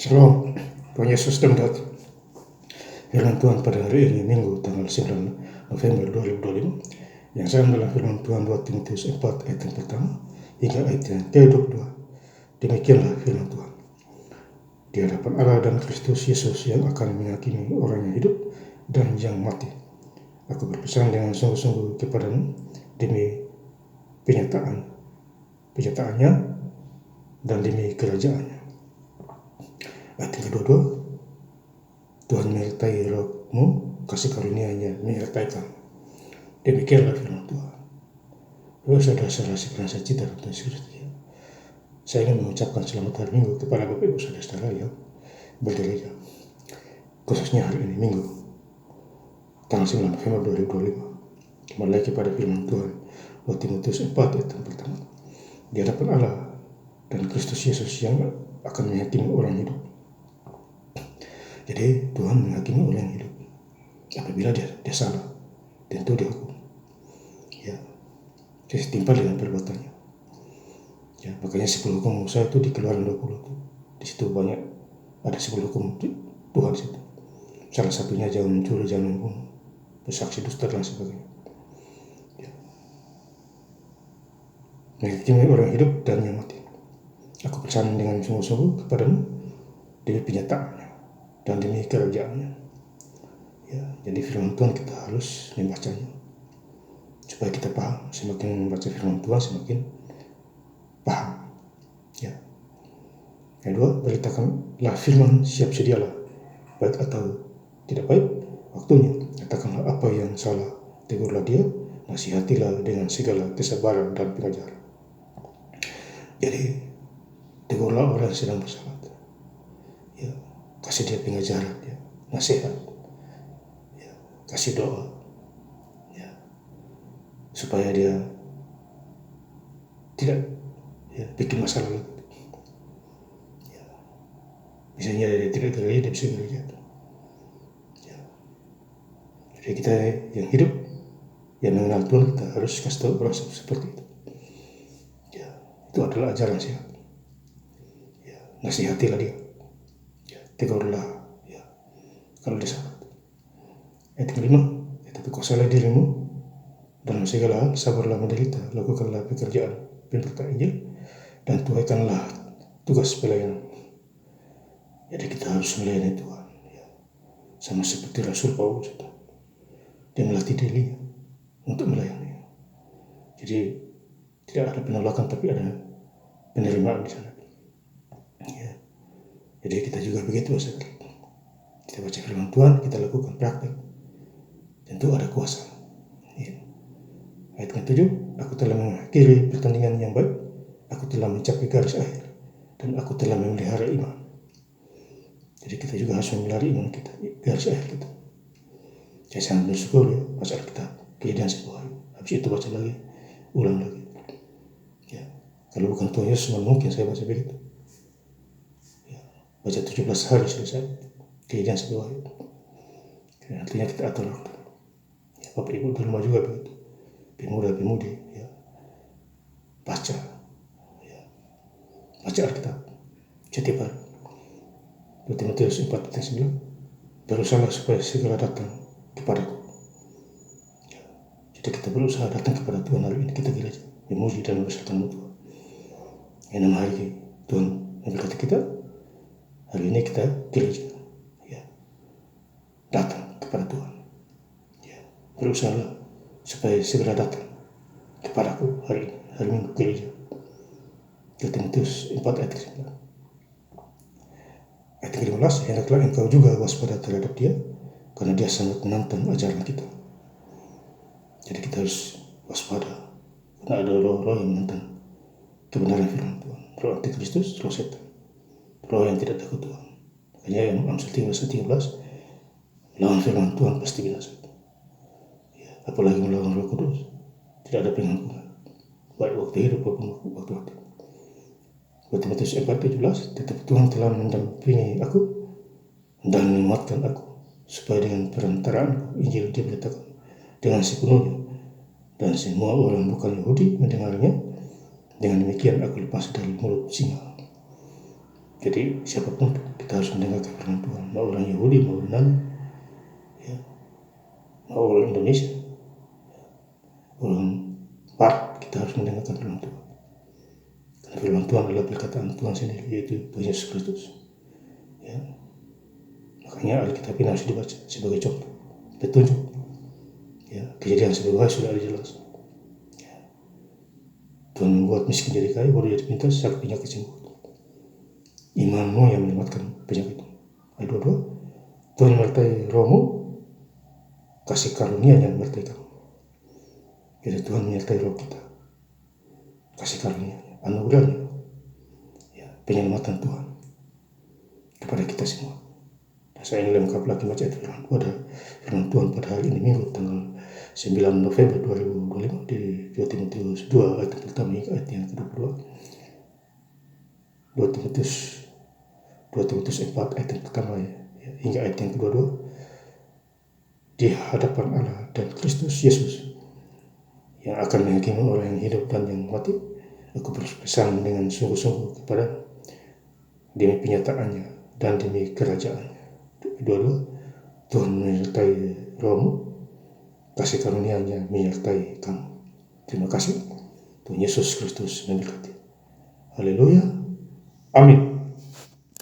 Shalom, Tuhan Yesus Damat. Firman Tuhan pada hari ini Minggu tanggal 9 November 2025 yang saya dalam firman Tuhan 2 Timotius 4 ayat yang pertama hingga ayat yang ke-22. Demikianlah firman Tuhan. Di hadapan Allah dan Kristus Yesus yang akan menghakimi orang yang hidup dan yang mati, aku berpesan dengan sungguh-sungguh kepadamu demi penyataannya dan demi kerajaannya. Ayat yang kedua, Tuhan menyertai rohmu, kasih karunia-Nya menyertai kamu. Demikianlah firman Tuhan. Saudara-saudara sekalian saya cinta dalam Tuhan Yesus, saya ingin mengucapkan selamat hari Minggu kepada Bapak Ibu saudara-saudara yang bergereja, khususnya hari ini Minggu tanggal 9 November 2025. Kembali lagi pada firman Tuhan 2 Timotius 4 ayat yang pertama. Di hadapan Allah dan Kristus Yesus yang akan menghakimi orang hidup. Jadi Tuhan menghakimi orang yang hidup. Apabila dia salah, tentu dia hukum. Ya, dia setimpal dengan perbuatannya. Ya, makanya 10 hukum Musa itu di Keluaran 20 itu. Di situ banyak ada 10 hukum Tuhan di situ. Salah satunya jangan mencuri, jangan membunuh, bersaksi dusta dan sebagainya. Ya. Menghakimi orang hidup dan yang mati. Aku pesan dengan sungguh-sungguh kepadamu demi penyataannya dan demi kerajaannya. Ya, jadi firman Tuhan kita harus membacanya supaya kita paham. Semakin membaca firman Tuhan semakin paham. Ya. Kedua, beritakanlah firman, siap sedialah, baik atau tidak baik waktunya. Katakanlah apa yang salah, tegurlah dia, nasihatilah dengan segala kesabaran dan pengajaran. Jadi tegurlah orang yang sedang bersalah. Ya, kasih dia pengajaran, ya, nasihat, ya, kasih doa, ya, supaya dia tidak bikin masalah lagi. Ya, misalnya dia tidak gereja, dia bisa gereja. Ya. Jadi kita yang hidup, yang mengenal Tuhan, kita harus kasih tahu orang seperti itu. Ya, itu adalah ajaran sehat. Ya, nasihatilah dia. Tegurlah, ya, kalau dia salah. Ayat kelima, tetapi kuasailah dirimu dalam segala hal, sabarlah menderita, lakukanlah pekerjaan pemberita Injil, dan tuaikanlah tugas pelayanan. Jadi kita harus melayani Tuhan, ya. Sama seperti Rasul Paulus, dia melatih dirinya untuk melayani. Jadi tidak ada penolakan, tapi ada penerimaan di sana. Ya. Jadi kita juga begitu, saudara. Kita baca firman Tuhan, kita lakukan praktek. Tentu ada kuasa. Ya. Ayat ke-7, aku telah mengakhiri pertandingan yang baik, aku telah mencapai garis akhir, dan aku telah memelihara iman. Jadi kita juga harus memelihara iman kita, garis akhir kita. Saya sangat bersyukur, ya, baca Alkitab, Kejadian 10 hari. Habis itu baca lagi, ulang lagi. Ya. Kalau bukan Tuhan Yesus, mungkin saya baca begitu. Baca 17 hari selesai, Kejadian 10 hari. Artinya kita atur waktu. Ya, Bapak Ibu di rumah juga begitu. Pemuda-pemudi, ya, baca, ya, baca Alkitab setiap hari. 2 Timotius 4:9, berusaha supaya segera datang kepadaku. Ya, jadi kita berusaha datang kepada Tuhan hari ini. Kita gereja, memuji dan bersama Tuhan. Yang 6 hari Tuhan memberkati kita. Hari ini kita gereja, ya, datang kepada Tuhan. Ya, berusaha supaya segera datang kepadaku hari Minggu gereja. 2 Timotius 4 ayat 9. Ayat 15, hendaklah engkau juga waspada terhadap dia, karena dia sangat menantang ajaran kita. Jadi kita harus waspada, karena ada roh-roh yang menantang kebenaran firman Tuhan. Roh antikristus, roh setan, roh yang tidak takut Tuhan. Makanya yang Amsal 13:13, melawan firman Tuhan pasti binasa. Ya, apalagi melawan Roh Kudus, tidak ada pengampunan, baik waktu hidup maupun waktu mati. 2 Timotius 4:17, tetapi Tuhan telah mendampingi aku dan menguatkan aku, supaya dengan perantaraan Injil diberitakan dengan sepenuhnya, dan semua orang bukan Yahudi mendengarnya. Dengan demikian aku lepas dari mulut singa. Jadi siapapun kita harus mendengarkan firman Tuhan, mau orang Yahudi, mau Yunani, ya, mau orang Indonesia, orang Barat, kita harus mendengarkan firman Tuhan. Karena firman Tuhan adalah perkataan Tuhan sendiri, yaitu Tuhan Yesus Kristus. Ya. Makanya Alkitab ini harus dibaca sebagai contoh, petunjuk. Ya, kejadian sebelumnya sudah ada jelas. Ya. Tuhan membuat miskin jadi kaya, baru jadi pintar, sakit penyakit sembuh. Imanmu yang menyelamatkan penyakit itu. Ayat 22, Tuhan menyertai rohmu, kasih karunia-Nya menyertai kamu. Jadi Tuhan menyertai roh kita, kasih karunia-Nya, anugerah-Nya, ya, penyelamatan Tuhan kepada kita semua. Nah, saya ingin lengkap lagi baca firman Tuhan pada hari ini, Minggu tanggal 9 November 2025 di 2 Timotius 2 ayat yang pertama hingga ayat yang ke-22. 2 Timotius 4 ayat yang pertama ya, hingga ayat yang ke-22. Di hadapan Allah dan Kristus Yesus yang akan menghakimi orang yang hidup dan yang mati, aku berpesan dengan sungguh-sungguh kepada demi penyataannya dan demi kerajaannya. Dua-dua, Tuhan menyertai rohmu, kasih karunia-Nya menyertai kamu. Terima kasih. Tuhan Yesus Kristus memberkati. Haleluya. Amin.